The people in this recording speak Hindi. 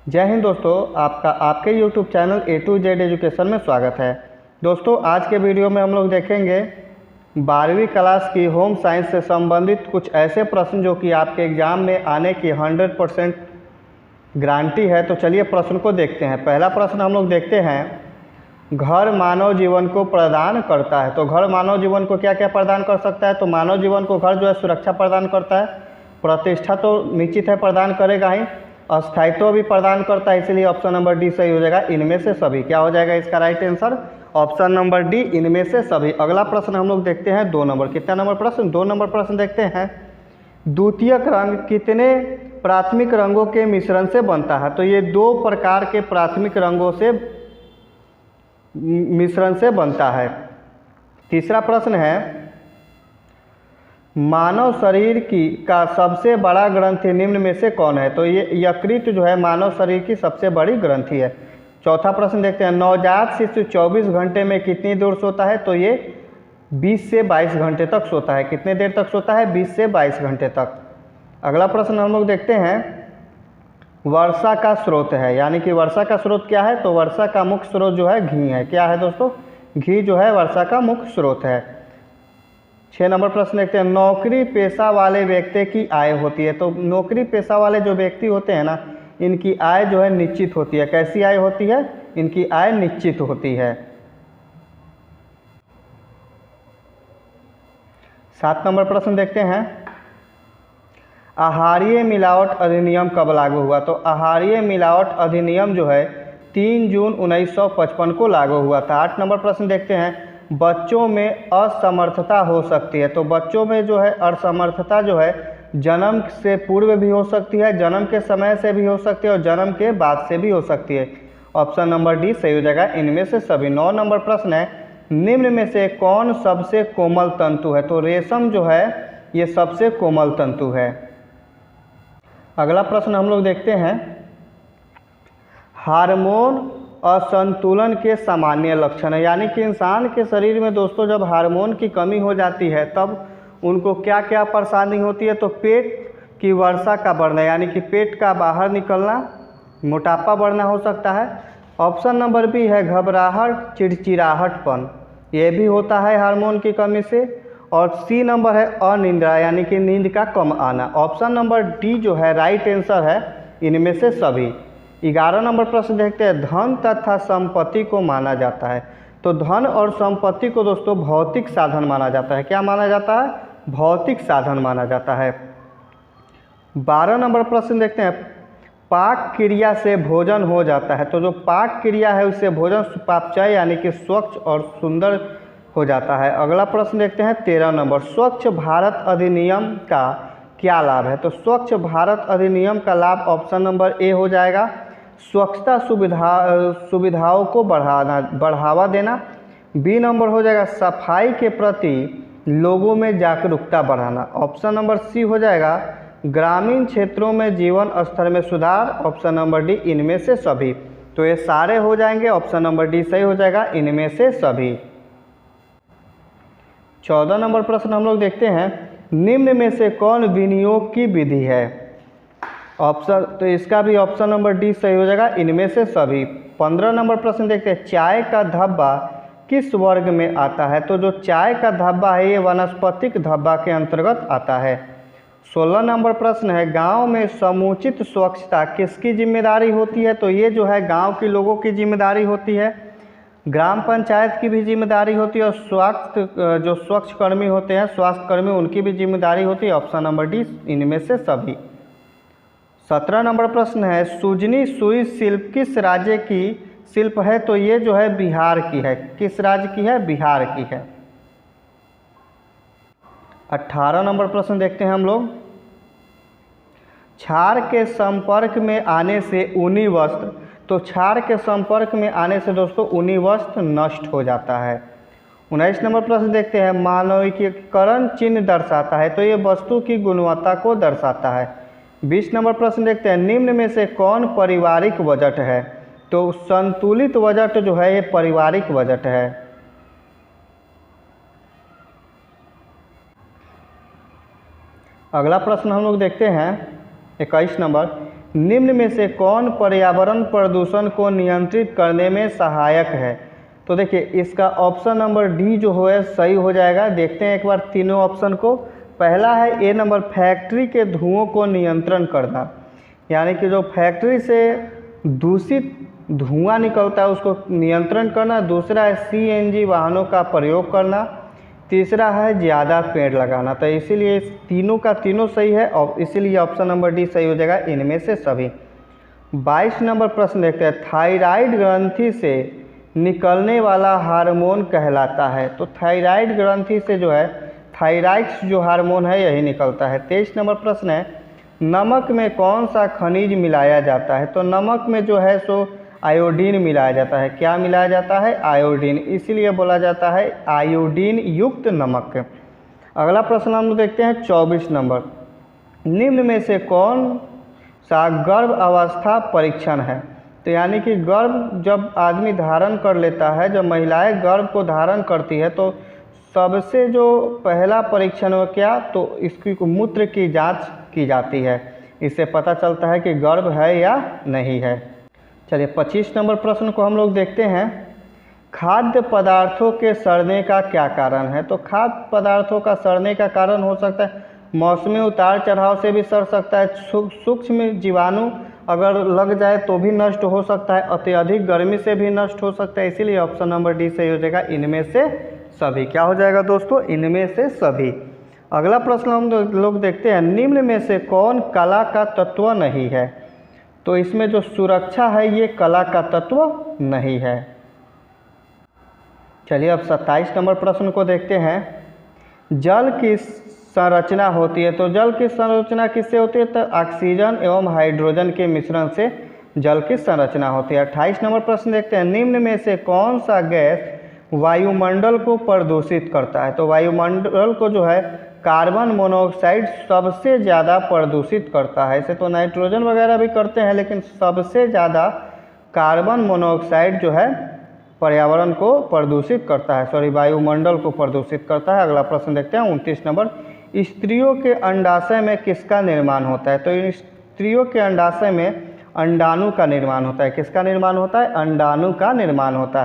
जय हिंद दोस्तों, आपका आपके YouTube channel A to Z education में स्वागत है। दोस्तों, आज के वीडियो में हम लोग देखेंगे 12वीं क्लास की होम साइंस से संबंधित कुछ ऐसे प्रश्न जो कि आपके एग्ज़ाम में आने की 100% गारंटी है। तो चलिए प्रश्न को देखते हैं। पहला प्रश्न हम लोग देखते हैं, घर मानव जीवन को प्रदान करता है। तो घर मानव जीवन को क्या क्या प्रदान कर सकता है? तो मानव जीवन को घर जो है सुरक्षा प्रदान करता है, प्रतिष्ठा तो निश्चित है प्रदान करेगा ही, अस्थायित्व भी प्रदान करता है, इसलिए ऑप्शन नंबर डी सही हो जाएगा। इनमें से सभी क्या हो जाएगा इसका right answer? Option number D, इनमें से सभी। अगला प्रश्न हम लोग देखते हैं 2 नंबर। कितना नंबर प्रश्न? 2 नंबर प्रश्न देखते हैं। द्वितीयक रंग कितने प्राथमिक रंगों के मिश्रण से बनता है? तो ये 2 प्रकार के प्राथमिक रंगों से मिश्रण से बनता है। तीसरा प्रश्न है, मानव शरीर का सबसे बड़ा ग्रंथि निम्न में से कौन है? तो ये यकृत जो है मानव शरीर की सबसे बड़ी ग्रंथि है। चौथा प्रश्न देखते हैं, नवजात शिशु 24 घंटे में कितनी देर सोता है? तो ये 20 से 22 घंटे तक सोता है। कितने देर तक सोता है? 20 से 22 घंटे तक। अगला प्रश्न हम लोग देखते हैं, वर्षा का स्रोत है, यानी कि वर्षा का स्रोत क्या है? तो वर्षा का मुख्य स्रोत जो है घी है। क्या है दोस्तों? घी जो है वर्षा का मुख्य स्रोत है। 6 नंबर प्रश्न देखते हैं, नौकरी पेशा वाले व्यक्ति की आय होती है। तो नौकरी पेशा वाले जो व्यक्ति होते हैं ना, इनकी आय जो है निश्चित होती है। कैसी आय होती है? इनकी आय निश्चित होती है। 7 नंबर प्रश्न देखते हैं, आहारीय मिलावट अधिनियम कब लागू हुआ? तो आहारीय मिलावट अधिनियम जो है 3 जून 1955 को लागू हुआ था। 8 नंबर प्रश्न देखते हैं, बच्चों में असमर्थता हो सकती है। तो बच्चों में जो है असमर्थता जो है जन्म से पूर्व भी हो सकती है, जन्म के समय से भी हो सकती है और जन्म के बाद से भी हो सकती है। ऑप्शन नंबर डी सही हो जाएगा, इनमें से सभी। 9 नंबर प्रश्न है, निम्न में से कौन सबसे कोमल तंतु है? तो रेशम जो है ये सबसे कोमल तंतु है। अगला प्रश्न हम लोग देखते हैं, हार्मोन असंतुलन के सामान्य लक्षण है, यानी कि इंसान के शरीर में दोस्तों जब हार्मोन की कमी हो जाती है तब उनको क्या क्या परेशानी होती है? तो पेट की वर्षा का बढ़ना, यानी कि पेट का बाहर निकलना, मोटापा बढ़ना हो सकता है। ऑप्शन नंबर बी है घबराहट, चिड़चिड़ाहटपन, ये भी होता है हार्मोन की कमी से। और सी नंबर है अनिद्रा, यानी कि नींद का कम आना। ऑप्शन नंबर डी जो है राइट आंसर है, इनमें से सभी। 11 नंबर प्रश्न देखते हैं, धन तथा संपत्ति को माना जाता है। तो धन और संपत्ति को दोस्तों भौतिक साधन माना जाता है। क्या माना जाता है? भौतिक साधन माना जाता है। 12 नंबर प्रश्न देखते हैं, पाक क्रिया से भोजन हो जाता है। तो जो पाक क्रिया है उससे भोजन सुपाच्य यानी कि स्वच्छ और सुंदर हो जाता है। अगला प्रश्न देखते हैं 13 नंबर, स्वच्छ भारत अधिनियम का क्या लाभ है? तो स्वच्छ भारत अधिनियम का लाभ ऑप्शन नंबर ए हो जाएगा, स्वच्छता सुविधाओं को बढ़ावा देना। बी नंबर हो जाएगा, सफाई के प्रति लोगों में जागरूकता बढ़ाना। ऑप्शन नंबर सी हो जाएगा, ग्रामीण क्षेत्रों में जीवन स्तर में सुधार। ऑप्शन नंबर डी, इनमें से सभी। तो ये सारे हो जाएंगे, ऑप्शन नंबर डी सही हो जाएगा, इनमें से सभी। 14 नंबर प्रश्न हम लोग देखते हैं, निम्न में से कौन विनियोग की विधि है? ऑप्शन, तो इसका भी ऑप्शन नंबर डी सही हो जाएगा, इनमें से सभी। 15 नंबर प्रश्न देखते हैं, चाय का धब्बा किस वर्ग में आता है? तो जो चाय का धब्बा है ये वनस्पतिक धब्बा के अंतर्गत आता है। 16 नंबर प्रश्न है, गांव में समुचित स्वच्छता किसकी जिम्मेदारी होती है? तो ये जो है गांव के लोगों की जिम्मेदारी होती है, ग्राम पंचायत की भी जिम्मेदारी होती है और स्वास्थ्य जो स्वच्छ कर्मी होते हैं, स्वास्थ्य कर्मी, उनकी भी जिम्मेदारी होती है। ऑप्शन नंबर डी, इनमें से सभी। 17 नंबर प्रश्न है, सुजनी सुई शिल्प किस राज्य की शिल्प है? तो ये जो है बिहार की है। किस राज्य की है? बिहार की है। 18 नंबर प्रश्न देखते हैं हम लोग, क्षार के संपर्क में आने से ऊनी वस्त्र, तो क्षार के संपर्क में आने से दोस्तों ऊनी वस्त्र नष्ट हो जाता है। 19 नंबर प्रश्न देखते हैं, मानवीकरण चिन्ह दर्शाता है। तो ये वस्तु की गुणवत्ता को दर्शाता है। 20 नंबर प्रश्न देखते हैं, निम्न में से कौन पारिवारिक बजट है? तो संतुलित बजट जो है ये पारिवारिक बजट है। अगला प्रश्न हम लोग देखते हैं 21 नंबर, निम्न में से कौन पर्यावरण प्रदूषण को नियंत्रित करने में सहायक है? तो देखिए इसका ऑप्शन नंबर डी जो है सही हो जाएगा। देखते हैं एक बार तीनों ऑप्शन को। पहला है ए नंबर, फैक्ट्री के धुओं को नियंत्रण करना, यानी कि जो फैक्ट्री से दूषित धुआं निकलता है उसको नियंत्रण करना। दूसरा है सीएनजी वाहनों का प्रयोग करना। तीसरा है ज़्यादा पेड़ लगाना। तो इसीलिए तीनों का तीनों सही है और इसीलिए ऑप्शन नंबर डी सही हो जाएगा, इनमें से सभी। 22 नंबर प्रश्न देखते हैं, थायराइड ग्रंथि से निकलने वाला हार्मोन कहलाता है। तो थायराइड ग्रंथि से जो है थायराइड्स जो हार्मोन है यही निकलता है। 23 नंबर प्रश्न है, नमक में कौन सा खनिज मिलाया जाता है? तो नमक में जो है सो आयोडीन मिलाया जाता है। क्या मिलाया जाता है? आयोडीन, इसीलिए बोला जाता है आयोडीन युक्त नमक। अगला प्रश्न हम लोग देखते हैं 24 नंबर, निम्न में से कौन सा गर्भ अवस्था परीक्षण है? तो यानी कि गर्भ जब आदमी धारण कर लेता है, जब महिलाएं गर्भ को धारण करती है तो सबसे जो पहला परीक्षण हो क्या, तो इसकी मूत्र की जांच की जाती है। इससे पता चलता है कि गर्भ है या नहीं है। चलिए 25 नंबर प्रश्न को हम लोग देखते हैं, खाद्य पदार्थों के सड़ने का क्या कारण है? तो खाद्य पदार्थों का सड़ने का कारण हो सकता है मौसमी उतार चढ़ाव से भी सड़ सकता है, सूक्ष्म जीवाणु अगर लग जाए तो भी नष्ट हो सकता है, अत्यधिक गर्मी से भी नष्ट हो सकता है। इसीलिए ऑप्शन नंबर डी सही हो जाएगा, इनमें से सभी। क्या हो जाएगा दोस्तों? इनमें से सभी। अगला प्रश्न हम लोग देखते हैं, निम्न में से कौन कला का तत्व नहीं है? तो इसमें जो सुरक्षा है ये कला का तत्व नहीं है। चलिए अब 27 नंबर प्रश्न को देखते हैं, जल की संरचना होती है। तो जल की संरचना किससे होती है? तो ऑक्सीजन एवं हाइड्रोजन के मिश्रण से जल की संरचना होती है। 28 नंबर प्रश्न देखते हैं, निम्न में से कौन सा गैस वायुमंडल को प्रदूषित करता है? तो वायुमंडल को जो है कार्बन मोनोऑक्साइड सबसे ज़्यादा प्रदूषित करता है। ऐसे तो नाइट्रोजन वगैरह भी करते हैं, लेकिन सबसे ज़्यादा कार्बन मोनोऑक्साइड जो है पर्यावरण को प्रदूषित करता है, वायुमंडल को प्रदूषित करता है। अगला प्रश्न देखते हैं 29 नंबर, स्त्रियों के अंडाशय में किसका निर्माण होता है? तो स्त्रियों के अंडाशय में अंडाणु का निर्माण होता है। किसका निर्माण होता है? अंडाणु का निर्माण होता है।